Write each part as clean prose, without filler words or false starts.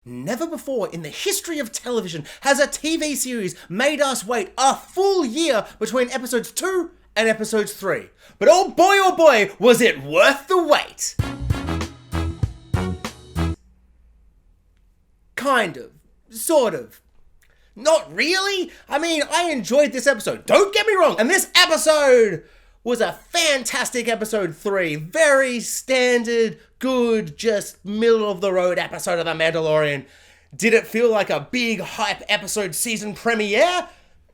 Never before in the history of television has a TV series made us wait a full year between episodes 2 and episodes 3. But oh boy, was it worth the wait! Kind of. Sort of. Not really. I mean, I enjoyed this episode. Don't get me wrong. And this episode was a fantastic episode 3. Very standard, good, just middle of the road episode of The Mandalorian. Did it feel like a big hype episode season premiere?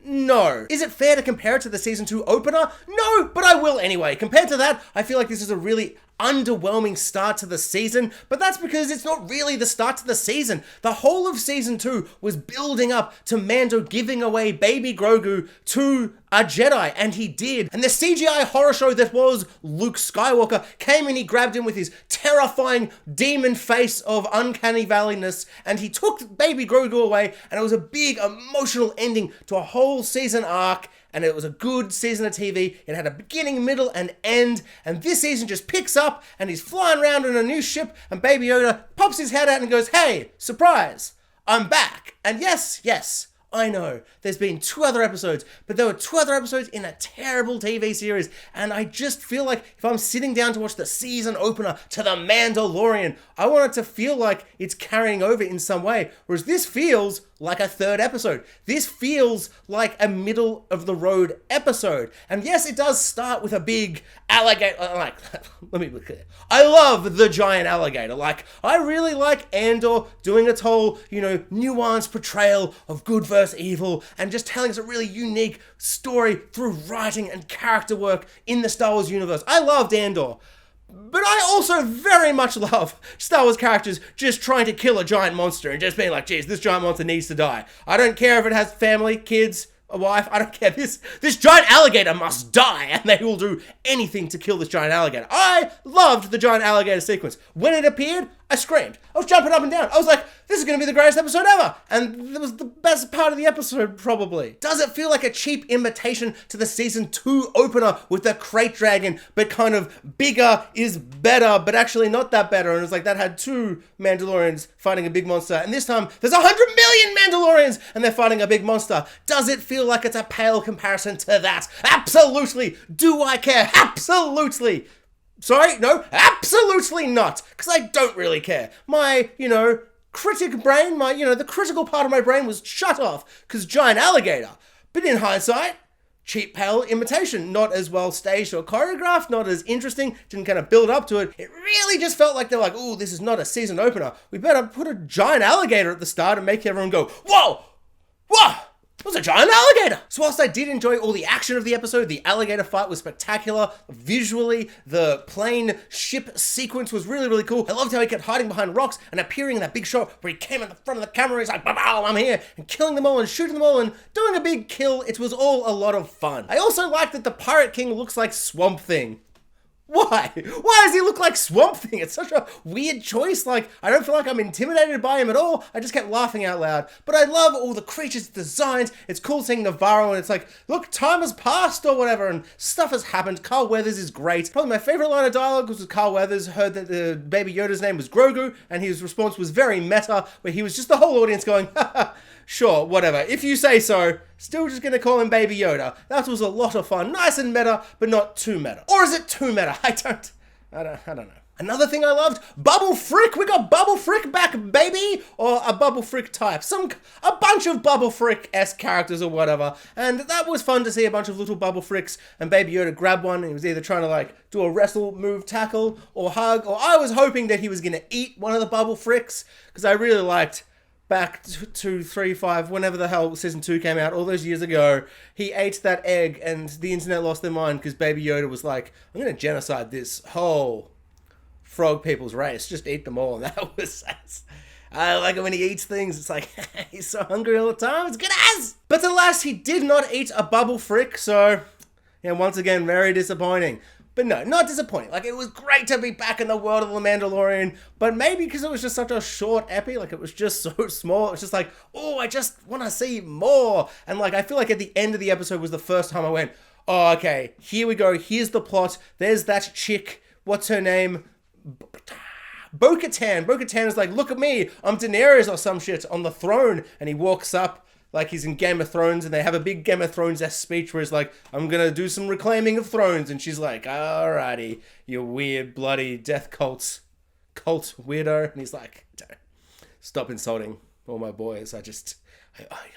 No. Is it fair to compare it to the season 2 opener? No, but I will anyway. Compared to that, I feel like this is a really underwhelming start to the season, but that's because it's not really the start to the season. The whole of season 2 was building up to Mando giving away baby Grogu to a Jedi, and he did. And the CGI horror show that was Luke Skywalker came and he grabbed him with his terrifying demon face of uncanny valleyness, and he took baby Grogu away, and it was a big emotional ending to a whole season arc. And it was a good season of TV. It had a beginning, middle, and end. And this season just picks up, and he's flying around in a new ship, and Baby Yoda pops his head out and goes, "Hey, surprise, I'm back." And yes, I know, there's been 2 other episodes, but there were 2 other episodes in a terrible TV series, and I just feel like if I'm sitting down to watch the season opener to The Mandalorian, I want it to feel like it's carrying over in some way, whereas this feels like a 3rd episode. This feels like a middle of the road episode. And yes, it does start with a big alligator. Let me look at it. I love the giant alligator. I really like Andor doing its whole, nuanced portrayal of good versus evil and just telling us a really unique story through writing and character work in the Star Wars universe. I loved Andor. But I also very much love Star Wars characters just trying to kill a giant monster and just being like, geez, this giant monster needs to die. I don't care if it has family, kids, a wife, I don't care. This giant alligator must die, and they will do anything to kill this giant alligator. I loved the giant alligator sequence. When it appeared, I screamed. I was jumping up and down. I was like, this is going to be the greatest episode ever. And it was the best part of the episode, probably. Does it feel like a cheap imitation to the season 2 opener with the crate dragon, but kind of bigger is better, but actually not that better? And it's like that had 2 Mandalorians fighting a big monster. And this time, there's 100 million Mandalorians and they're fighting a big monster. Does it feel like it's a pale comparison to that? Absolutely. Do I care? Absolutely. Sorry, no, absolutely not, because I don't really care. My, critic brain, the critical part of my brain was shut off, because giant alligator. But in hindsight, cheap, pale imitation, not as well staged or choreographed, not as interesting, didn't kind of build up to it. It really just felt like they're like, ooh, this is not a season opener. We better put a giant alligator at the start and make everyone go, whoa, whoa. It was a giant alligator! So whilst I did enjoy all the action of the episode, the alligator fight was spectacular. Visually, the plane ship sequence was really, really cool. I loved how he kept hiding behind rocks and appearing in that big shot where he came in the front of the camera, he's like, "Bow, I'm here," and killing them all and shooting them all and doing a big kill. It was all a lot of fun. I also like that the Pirate King looks like Swamp Thing. Why? Why does he look like Swamp Thing? It's such a weird choice. I don't feel like I'm intimidated by him at all. I just kept laughing out loud. But I love all the creatures, designs. It's cool seeing Navarro, and it's like, look, time has passed or whatever, and stuff has happened. Carl Weathers is great. Probably my favorite line of dialogue was with Carl Weathers, heard that the Baby Yoda's name was Grogu, and his response was very meta, where he was just the whole audience going, haha. Sure, whatever. If you say so, still just gonna call him Baby Yoda. That was a lot of fun. Nice and meta, but not too meta. Or is it too meta? I don't know. Another thing I loved, Babu Frick. We got Babu Frick back, baby! Or a Babu Frick type. A bunch of Babu Frick-esque characters or whatever. And that was fun to see a bunch of little Babu Fricks and Baby Yoda grab one. And he was either trying to do a wrestle, move, tackle, or hug. Or I was hoping that he was gonna eat one of the Babu Fricks, because I really liked back 2, 3, 5, whenever the hell season 2 came out, all those years ago, he ate that egg and the internet lost their mind because Baby Yoda was like, I'm going to genocide this whole frog people's race. Just eat them all. And that was... I like it when he eats things. It's like, he's so hungry all the time. It's good as! But alas, he did not eat a Babu Frick, so... once again, very disappointing. But no, not disappointing. It was great to be back in the world of The Mandalorian, but maybe because it was just such a short epi, it was just so small, it was just like, oh, I just want to see more. And I feel like at the end of the episode was the first time I went, oh, okay, here we go, here's the plot, there's that chick, what's her name? Bo-Katan is like, look at me, I'm Daenerys or some shit on the throne. And he walks up like he's in Game of Thrones, and they have a big Game of Thrones-esque speech where he's like, I'm gonna do some reclaiming of thrones. And she's like, alrighty, you weird, bloody death cult weirdo. And he's like, stop insulting all my boys.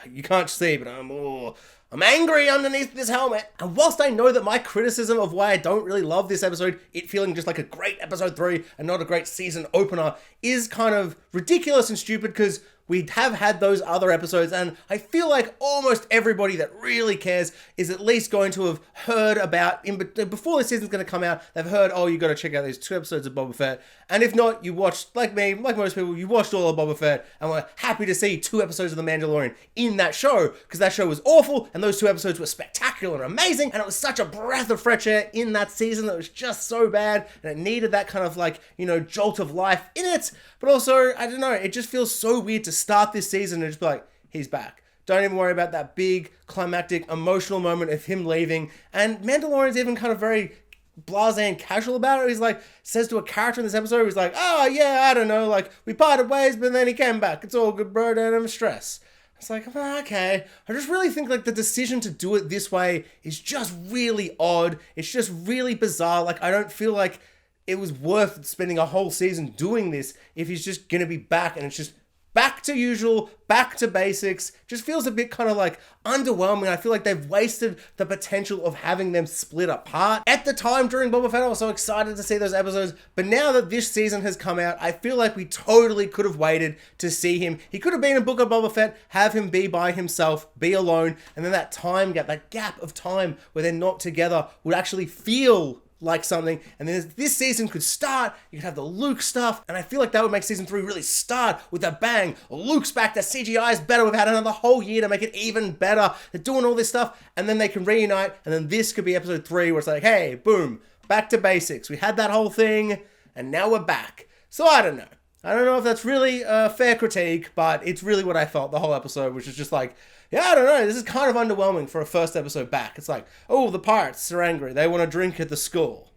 You can't see, but I'm angry underneath this helmet. And whilst I know that my criticism of why I don't really love this episode, it feeling just like a great episode 3 and not a great season opener, is kind of ridiculous and stupid, because we have had those other episodes, and I feel like almost everybody that really cares is at least going to have heard about, before the season's going to come out, they've heard, oh, you got to check out these 2 episodes of Boba Fett. And if not, you watched, like me, like most people, you watched all of Boba Fett, and were happy to see 2 episodes of The Mandalorian in that show, because that show was awful, and those 2 episodes were spectacular and amazing, and it was such a breath of fresh air in that season that was just so bad, and it needed that kind of like, jolt of life in it. But also, I don't know, it just feels so weird to start this season and just be like, he's back. Don't even worry about that big, climactic, emotional moment of him leaving. And Mandalorian's even kind of very blasé and casual about it. He's like, says to a character in this episode, he's like, oh yeah, I don't know, like, we parted ways, but then he came back. It's all good, bro, don't have stress. It's like, okay. I just really think like the decision to do it this way is just really odd. It's just really bizarre. Like, I don't feel like it was worth spending a whole season doing this if he's just going to be back and it's just back to usual, back to basics. Just feels a bit kind of like underwhelming. I feel like they've wasted the potential of having them split apart. At the time during Boba Fett, I was so excited to see those episodes, but now that this season has come out, I feel like we totally could have waited to see him. He could have been in Book of Boba Fett, have him be by himself, be alone, and then that time gap, that gap of time where they're not together would actually feel like something, and then this season could start, you could have the Luke stuff, and I feel like that would make season 3 really start with a bang. Luke's back, the CGI is better, we've had another whole year to make it even better, they're doing all this stuff, and then they can reunite, and then this could be episode 3 where it's like, hey, boom, back to basics, we had that whole thing, and now we're back. So I don't know if that's really a fair critique, but it's really what I felt the whole episode, which is just like, yeah, I don't know, this is kind of underwhelming for a first episode back. It's like, oh, the pirates are angry, they want to drink at the school.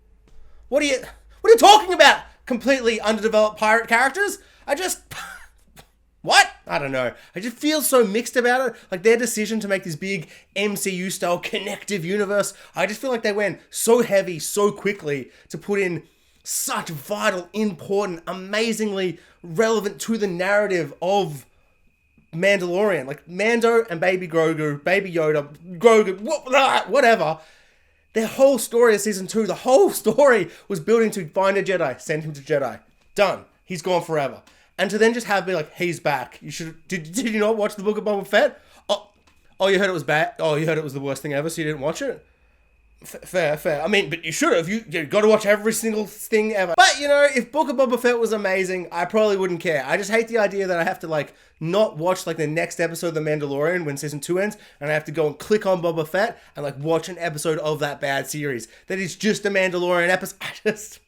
What are you talking about? Completely underdeveloped pirate characters? What? I don't know. I just feel so mixed about it. Like, their decision to make this big MCU-style connective universe, I just feel like they went so heavy so quickly to put in such vital, important, amazingly relevant to the narrative of Mandalorian. Like, Mando and Baby Grogu, Baby Yoda, Grogu, whatever. Their whole story of season 2, the whole story was building to find a Jedi, send him to Jedi. Done. He's gone forever. And to then just have me like, he's back. Did you not watch the Book of Boba Fett? Oh, you heard it was bad? Oh, you heard it was the worst thing ever, so you didn't watch it? Fair. I mean, but you should have. You got to watch every single thing ever. But, if Book of Boba Fett was amazing, I probably wouldn't care. I just hate the idea that I have to, like, not watch, like, the next episode of The Mandalorian when season 2 ends, and I have to go and click on Boba Fett and, like, watch an episode of that bad series. That is just a Mandalorian episode.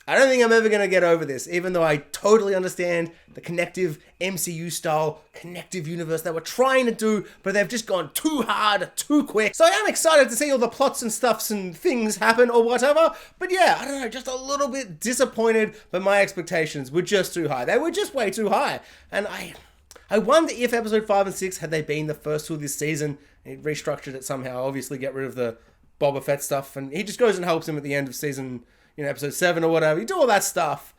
I don't think I'm ever going to get over this, even though I totally understand the connective MCU-style connective universe that we're trying to do, but they've just gone too hard, too quick. So I am excited to see all the plots and stuffs and things happen or whatever, but yeah, I don't know, just a little bit disappointed, but my expectations were just too high. They were just way too high. And I wonder if episode 5 and 6, had they been the first 2 of this season, and restructured it somehow, obviously get rid of the Boba Fett stuff, and he just goes and helps him at the end of season, episode 7 or whatever. You do all that stuff,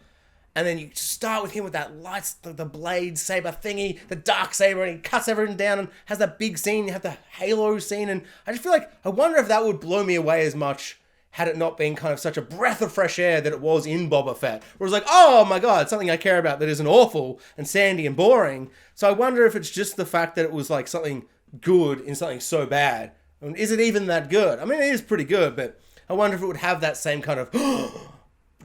and then you start with him with that lights, the blade saber thingy, the dark saber, and he cuts everything down and has that big scene. You have the Halo scene, and I just feel like, I wonder if that would blow me away as much had it not been kind of such a breath of fresh air that it was in Boba Fett. Where it was like, oh my god, something I care about that isn't awful and sandy and boring. So I wonder if it's just the fact that it was like something good in something so bad. I mean, is it even that good? I mean, it is pretty good, but I wonder if it would have that same kind of,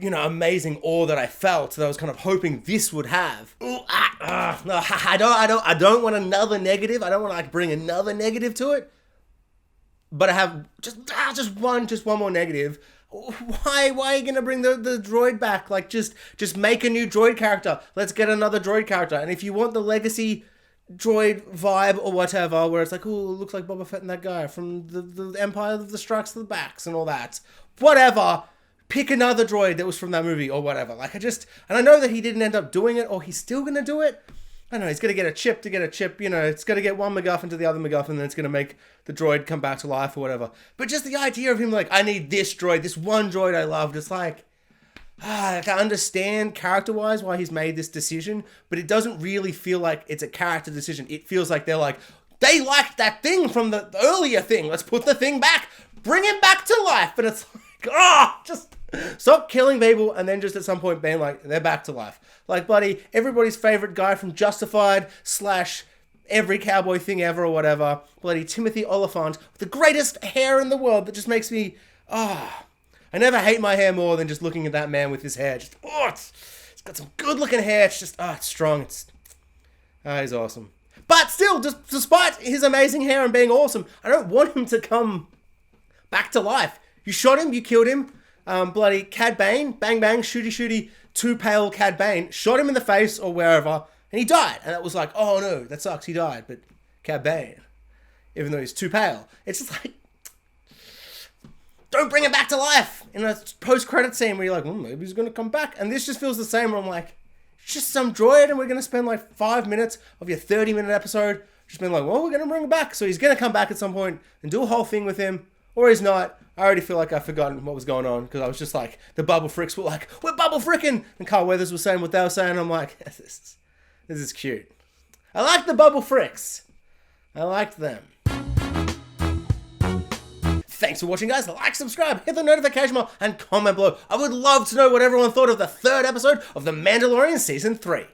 amazing awe that I felt, that I was kind of hoping this would have. No, I don't want another negative. I don't want to like bring another negative to it. But I have just one more negative. Why are you gonna bring the droid back? Like, just make a new droid character. Let's get another droid character. And if you want the legacy droid vibe or whatever, where it's like, oh, it looks like Boba Fett and that guy from the Empire of the Strikes of the Backs and all that. Whatever. pick another droid that was from that movie or whatever. Like, and I know that he didn't end up doing it, or he's still going to do it. I don't know, he's going to get a chip to get a chip, you know, it's going to get one MacGuffin to the other MacGuffin, and then it's going to make the droid come back to life or whatever. But just the idea of him like, I need this droid, this one droid I loved, it's like, I understand character-wise why he's made this decision, but it doesn't really feel like it's a character decision. It feels like they're like, they liked that thing from the earlier thing, let's put the thing back, bring him back to life. But it's like, just stop killing people, and then just at some point being like, they're back to life. Like, buddy, everybody's favorite guy from Justified / every cowboy thing ever or whatever, bloody Timothy Oliphant, with the greatest hair in the world that just makes me, I never hate my hair more than just looking at that man with his hair. Just, it's got some good looking hair. It's just, it's strong. He's awesome. But still, just despite his amazing hair and being awesome, I don't want him to come back to life. You shot him, you killed him. Bloody Cad Bane, bang bang, shooty, too pale Cad Bane, shot him in the face or wherever, and he died. And it was like, oh no, that sucks, he died. But Cad Bane, even though he's too pale, it's just like, don't bring him back to life in a post-credit scene where you're like, well, maybe he's going to come back. And this just feels the same where I'm like, it's just some droid and we're going to spend like 5 minutes of your 30-minute episode just being like, well, we're going to bring him back. So he's going to come back at some point and do a whole thing with him, or he's not. I already feel like I've forgotten what was going on because I was just like, the Babu Fricks were like, we're Babu Frickin'! And Carl Weathers was saying what they were saying. I'm like, this is cute. I like the Babu Fricks. I liked them. Thanks for watching, guys. Like, subscribe, hit the notification bell, and comment below. I would love to know what everyone thought of the 3rd episode of The Mandalorian Season 3.